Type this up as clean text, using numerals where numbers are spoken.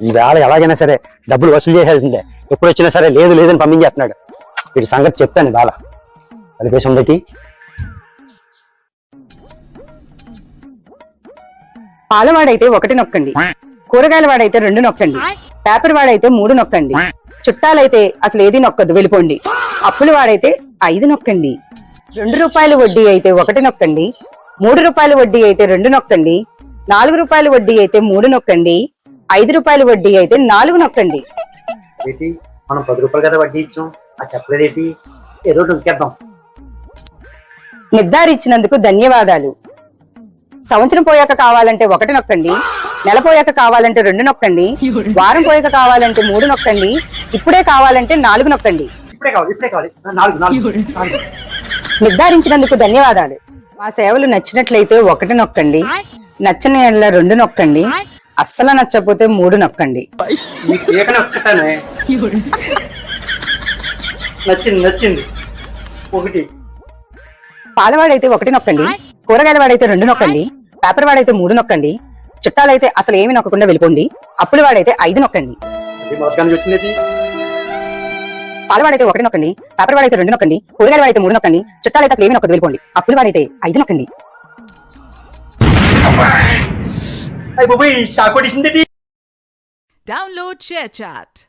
ఈ వేళ ఎలాగైనా సరే డబ్బులు వసూలు చేయాల్సిందే. ఎప్పుడు వచ్చినా సరే లేదు లేదని పంపించేస్తున్నాడు. వీటి సంగతి చెప్తాను బాల కలిపేసిందకి. పాలవాడైతే 1 నొక్కండి, కూరగాయల వాడైతే 2 నొక్కండి, పేపర్ వాడైతే 3 నొక్కండి, చుట్టాలైతే అసలు ఏది నొక్కదు వెళ్ళిపోండి, అప్పుల వాడైతే 5 నొక్కండి, 2 రూపాయల వడ్డీ అయితే 1 నొక్కండి, 3 రూపాయల వడ్డీ అయితే 2 నొక్కండి, 4 రూపాయల వడ్డీ అయితే 3 నొక్కండి, 5 రూపాయల వడ్డీ అయితే 4 నొక్కండి. మనం 10 రూపాయలు కదా వడ్డీ ఇచ్చాం, అది చెప్పలేదేంటి? ఏదో నొక్కేద్దాం. నిర్ధారించినందుకు ధన్యవాదాలు. సంవత్సరం పోయాక కావాలంటే 1 నొక్కండి, నెల పోయాక కావాలంటే 2 నొక్కండి, వారం పోయాక కావాలంటే 3 నొక్కండి, ఇప్పుడే కావాలంటే 4 నొక్కండి. నిర్ధారించినందుకు ధన్యవాదాలు. మా సేవలు నచ్చినట్లయితే 1 నొక్కండి, నచ్చని 2 నొక్కండి, అస్సలు నచ్చకపోతే 3 నొక్కండి. నచ్చింది 1. పాలవాడైతే 1 నొక్కండి, కూరగాయల వాడైతే 2 నొక్కండి, పేపర్ వాడైతే 3 నొక్కండి, చుట్టాలైతే అసలు ఏమి నొక్కకుండా వెళ్ళిపోండి, అప్పుల వాడైతే 5 నొక్కండి. పాలవాడైతే 1 నొక్కండి, పేపర్ వాడైతే 2 నొక్కండి, కూరగాయల వాడైతే 3 నొక్కండి, చుట్టాలైతే అసలు ఏమి నొక్కదు వెళ్ళిపోండి, అప్పుల వాడైతే 5 నొక్కండి. Download ShareChat.